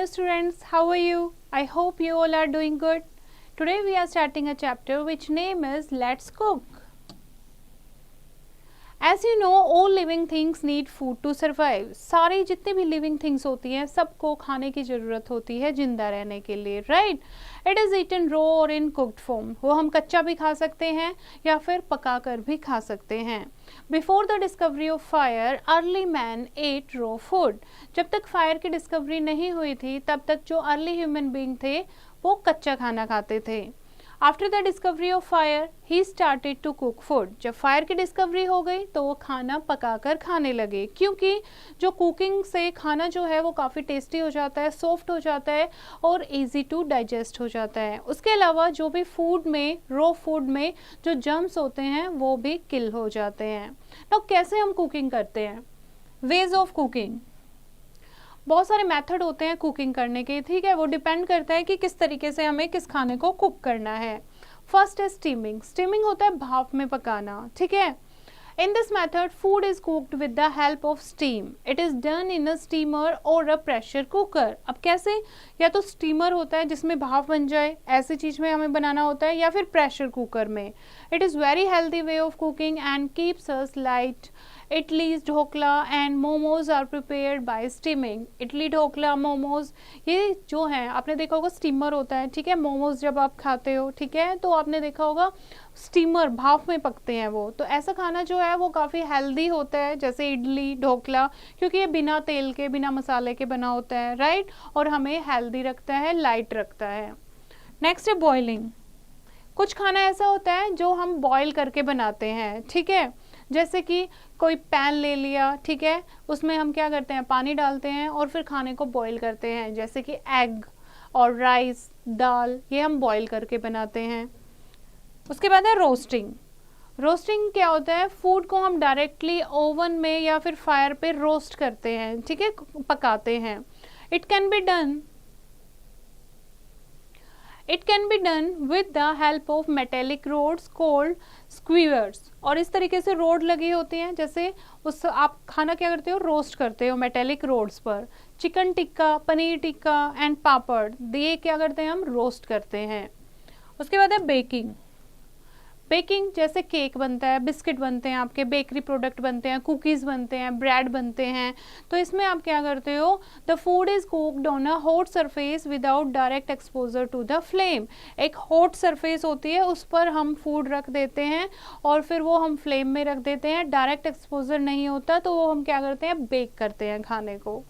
Hello students, how are you? I hope you all are doing good. Today we are starting a chapter which name is Let's Cook. As you know, all living things need food to survive. सारी जितनी भी living things होती हैं सबको खाने की ज़रूरत होती है जिंदा रहने के लिए, right? It is eaten raw or in cooked form. वो हम कच्चा भी खा सकते हैं या फिर पका कर भी खा सकते हैं. Before the discovery of fire, early man ate raw food. जब तक फायर की डिस्कवरी नहीं हुई थी तब तक जो अर्ली ह्यूमन बीइंग थे वो कच्चा खाना खाते थे. After the discovery of fire he started to cook food. जब फायर की डिस्कवरी हो गई तो वो खाना पकाकर खाने लगे, क्योंकि जो कुकिंग से खाना जो है वो काफ़ी टेस्टी हो जाता है, सॉफ्ट हो जाता है और इजी टू डाइजेस्ट हो जाता है. उसके अलावा जो भी फूड में, रॉ फूड में जो जर्म्स होते हैं वो भी किल हो जाते हैं. तो कैसे हम कुकिंग करते हैं? Ways of cooking. बहुत सारे मेथड होते हैं कुकिंग करने के, ठीक है. वो डिपेंड करता है कि किस तरीके से हमें किस खाने को कुक करना है. फर्स्ट है स्टीमिंग. स्टीमिंग होता है भाप में पकाना, ठीक है. In this method food is cooked with the help of steam. It is done in a steamer और अ प्रेशर कुकर. अब कैसे? या तो स्टीमर होता है जिसमें भाप बन जाए, ऐसी चीज में हमें बनाना होता है, या फिर प्रेशर कुकर में. It is very healthy way of cooking and keeps us light. Idli, dhokla and momos are prepared by steaming. Idli, dhokla, momos ये जो है आपने देखा होगा स्टीमर होता है, ठीक है. मोमोज जब आप खाते हो, ठीक है, तो आपने देखा होगा स्टीमर भाप में पकते हैं वो. तो ऐसा खाना जो है वो काफ़ी हेल्दी होता है, जैसे इडली, ढोकला, क्योंकि ये बिना तेल के, बिना मसाले के बना होता है, राइट. और हमें हेल्दी रखता है, लाइट रखता है. नेक्स्ट है बॉइलिंग. कुछ खाना ऐसा होता है जो हम बॉईल करके बनाते हैं, ठीक है. जैसे कि कोई पैन ले लिया, ठीक है, उसमें हम क्या करते हैं, पानी डालते हैं और फिर खाने को बॉईल करते हैं. जैसे कि एग और राइस, दाल, ये हम बॉईल करके बनाते हैं. उसके बाद है रोस्टिंग. रोस्टिंग क्या होता है? फूड को हम डायरेक्टली ओवन में या फिर फायर पे रोस्ट करते हैं, ठीक है, पकाते हैं. It can be done with the help of metallic rods called skewers. और इस तरीके से रोड लगी होती हैं, जैसे उस आप खाना क्या करते हो, रोस्ट करते हो मेटेलिक रोड्स पर. चिकन टिक्का, पनीर टिक्का एंड पापड़, ये क्या करते हैं, हम रोस्ट करते हैं. उसके बाद है बेकिंग. बेकिंग जैसे केक बनता है, बिस्किट बनते हैं, आपके बेकरी प्रोडक्ट बनते हैं, कुकीज़ बनते हैं, ब्रेड बनते हैं. तो इसमें आप क्या करते हो, the food is cooked on a hot surface without direct exposure to the flame. एक हॉट सरफेस होती है, उस पर हम फूड रख देते हैं और फिर वो हम फ्लेम में रख देते हैं. डायरेक्ट एक्सपोजर नहीं होता, तो वो हम क्या करते हैं, बेक करते हैं खाने को.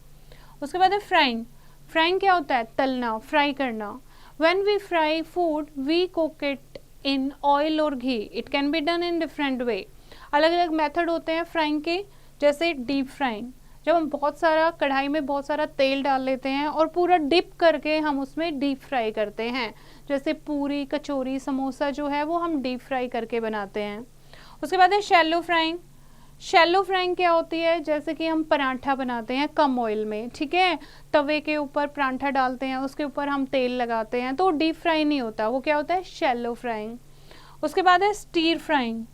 उसके बाद है फ्राइंग. फ्राइंग क्या होता है? तलना, फ्राई करना. When we fry food we cook it in oil or ghee. It can be done in different way. अलग अलग मेथड होते हैं फ्राइंग के, जैसे डीप फ्राइंग. जब हम बहुत सारा कढ़ाई में बहुत सारा तेल डाल लेते हैं और पूरा डिप करके हम उसमें डीप फ्राई करते हैं. जैसे पूरी, कचौरी, समोसा जो है वो हम डीप फ्राई करके बनाते हैं. उसके बाद है शैलो फ्राइंग. शैलो फ्राइंग क्या होती है? जैसे कि हम पराठा बनाते हैं कम ऑयल में, ठीक है, तवे के ऊपर पराठा डालते हैं, उसके ऊपर हम तेल लगाते हैं, तो डीप फ्राई नहीं होता, वो क्या होता है, शैलो फ्राइंग. उसके बाद है स्टीर फ्राइंग.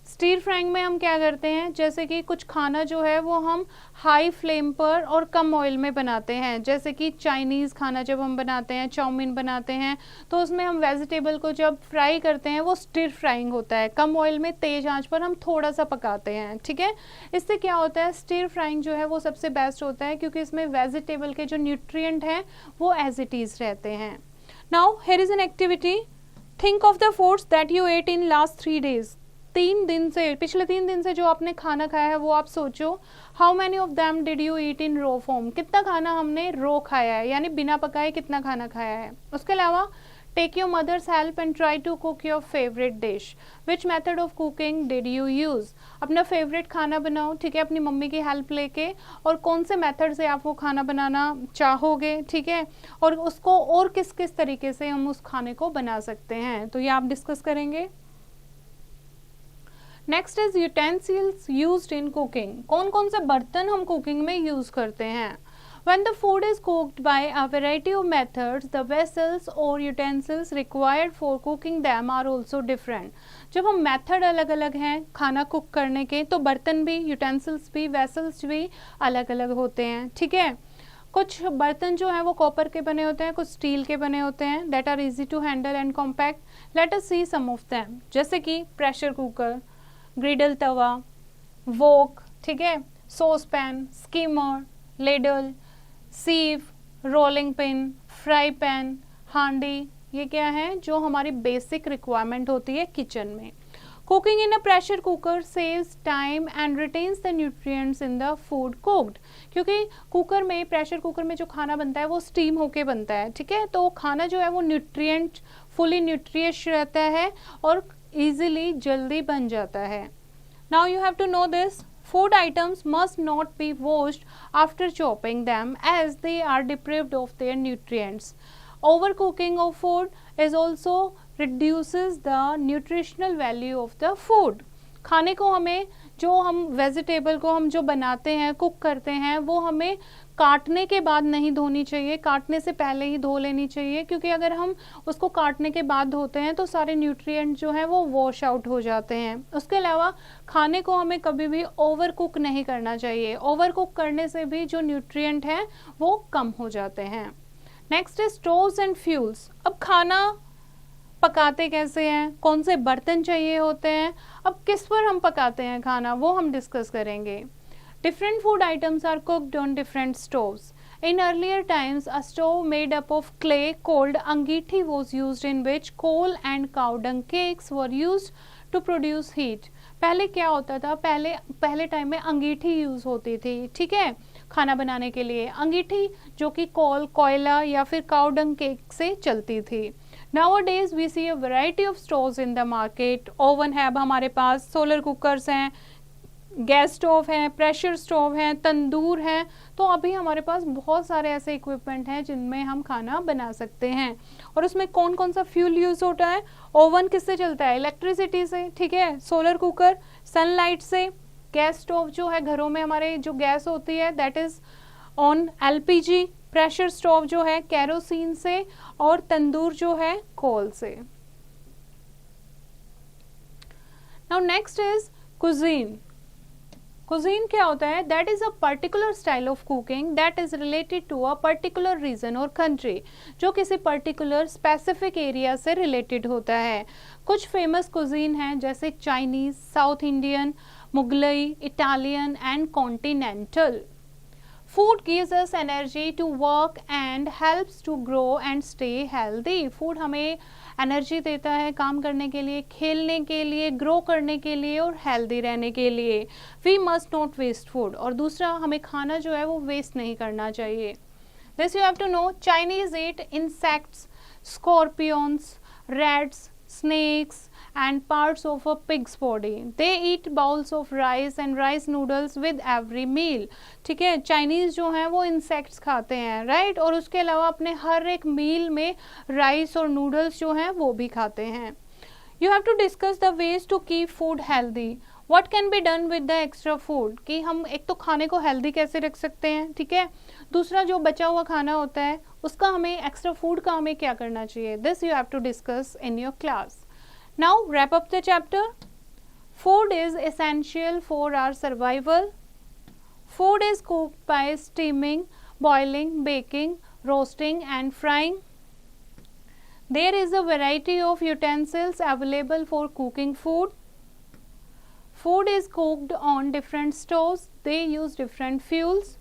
स्टीर फ्राइंग में हम क्या करते हैं, जैसे कि कुछ खाना जो है वो हम हाई फ्लेम पर और कम ऑयल में बनाते हैं. जैसे कि चाइनीज़ खाना जब हम बनाते हैं, चाउमीन बनाते हैं, तो उसमें हम वेजिटेबल को जब फ्राई करते हैं वो स्टीर फ्राइंग होता है. कम ऑयल में तेज आंच पर हम थोड़ा सा पकाते हैं, ठीक है. इससे क्या होता है, स्टीर फ्राइंग जो है वो सबसे बेस्ट होता है, क्योंकि इसमें वेजिटेबल के जो न्यूट्रिएंट हैं वो एज इट इज़ रहते हैं. Now here is an activity. Think of the foods that you ate in last 3 days. पिछले 3 दिन से जो आपने खाना खाया है वो आप सोचो. How many of them did you eat in raw form. कितना खाना हमने रो खाया है, यानी बिना पकाए कितना खाना खाया है. उसके अलावा take your mother's help and try to cook your favourite dish. Which method of cooking did you use. अपना फेवरेट खाना बनाओ, ठीक है, अपनी मम्मी की हेल्प लेके, और कौन से मेथड से आप वो खाना बनाना चाहोगे, ठीक है, और उसको और किस किस तरीके से हम उस खाने को बना सकते हैं, तो ये आप डिस्कस करेंगे. Next is utensils used in cooking. कौन कौन से बर्तन हम कुकिंग में यूज करते हैं. When the food is cooked by a variety of methods, the vessels or utensils required for cooking them are also different. जब हम मेथड अलग अलग हैं खाना कुक करने के, तो बर्तन भी, यूटेंसिल्स भी, वेसल्स भी अलग अलग होते हैं, ठीक है. कुछ बर्तन जो है वो कॉपर के बने होते हैं, कुछ स्टील के बने होते हैं, that are easy to handle and compact. Let us see some of them, जैसे कि pressure cooker, griddle tawa, wok, ठीक है, saucepan, skimmer, ladle, sieve, rolling pin, fry pan, handi, ये क्या है जो हमारी बेसिक रिक्वायरमेंट होती है किचन में। Cooking in a pressure cooker saves time and retains the nutrients in the food cooked, क्योंकि कुकर में, प्रेशर कुकर में जो खाना बनता है वो स्टीम होके बनता है, ठीक है, तो खाना जो है वो न्यूट्रिएंट फुली न्यूट्रियस रहता है और इजीली जल्दी बन जाता है। Now you have to know this, food items must not be washed after chopping them as they are deprived of their nutrients. Overcooking of food is also reduces the nutritional value of the food. खाने को हमें, जो हम vegetable को हम जो बनाते हैं, कुक करते हैं, वो हमें काटने के बाद नहीं धोनी चाहिए, काटने से पहले ही धो लेनी चाहिए, क्योंकि अगर हम उसको काटने के बाद धोते हैं तो सारे न्यूट्रिएंट जो हैं वो वॉश आउट हो जाते हैं। उसके अलावा खाने को हमें कभी भी ओवर कुक नहीं करना चाहिए, ओवर कुक करने से भी जो न्यूट्रिएंट हैं वो कम हो जाते हैं। Next is stoves and fuels. अब खाना पकाते कैसे हैं, कौन से बर्तन चाहिए होते हैं, अब किस पर हम पकाते हैं खाना, वो हम डिस्कस करेंगे। Different food items are cooked on different stoves. In earlier times, a stove made up of clay called angithi was used, in which coal and cow dung cakes were used to produce heat. पहले क्या होता था, पहले time में अंगीठी use होती थी, ठीक है, खाना बनाने के लिए। अंगीठी जो कि कोयला या फिर काउ डंग केक से चलती थी। Nowadays we see a variety of stoves in the market. Oven है अब हमारे पास, सोलर कुकर्स हैं, गैस स्टोव है, प्रेशर स्टोव है, तंदूर है, तो अभी हमारे पास बहुत सारे ऐसे इक्विपमेंट हैं जिनमें हम खाना बना सकते हैं। और उसमें कौन कौन सा फ्यूल यूज होता है, ओवन किससे चलता है, इलेक्ट्रिसिटी से, ठीक है, सोलर कुकर सनलाइट से, गैस स्टोव जो है घरों में हमारे जो गैस होती है that is on LPG, pressure stove जो है केरोसिन से, और तंदूर जो है कोल से। Now next is cuisine. Cuisine क्या होता है, that is a particular style of cooking that is related to a particular region और कंट्री, जो किसी पर्टिकुलर स्पेसिफिक एरिया से रिलेटेड होता है। कुछ फेमस कुजीन हैं जैसे Chinese, South Indian, Mughlai, Italian and continental. Food gives us energy to work and helps to grow and stay healthy. Food हमें एनर्जी देता है काम करने के लिए, खेलने के लिए, ग्रो करने के लिए और हेल्दी रहने के लिए। We must not waste food, और दूसरा हमें खाना जो है वो वेस्ट नहीं करना चाहिए। This you have to know, Chinese eat insects, scorpions, rats, snakes and parts of a pig's body. They eat bowls of rice and rice noodles with every meal. ठीक है, चाइनीज जो हैं वो इंसेक्ट्स खाते हैं, राइट, और उसके अलावा अपने हर एक मील में राइस और नूडल्स जो हैं वो भी खाते हैं। You have to discuss the ways to keep food healthy. What can be done with the extra food? कि हम एक तो खाने को हेल्दी कैसे रख सकते हैं, ठीक है, दूसरा जो बचा हुआ खाना होता है उसका हमें, एक्स्ट्रा फूड का हमें क्या करना चाहिए। This you have to discuss in your class. Now wrap up the chapter. Food is essential for our survival. Food is cooked by steaming, boiling, baking, roasting and frying. There is a variety of utensils available for cooking food. Food is cooked on different stoves. They use different fuels.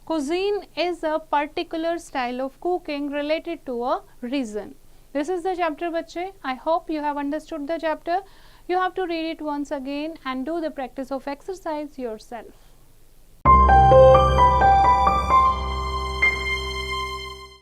Cuisine is a particular style of cooking related to a region. This is the chapter, बच्चे. I hope you have understood the chapter. You have to read it once again and do the practice of exercise yourself.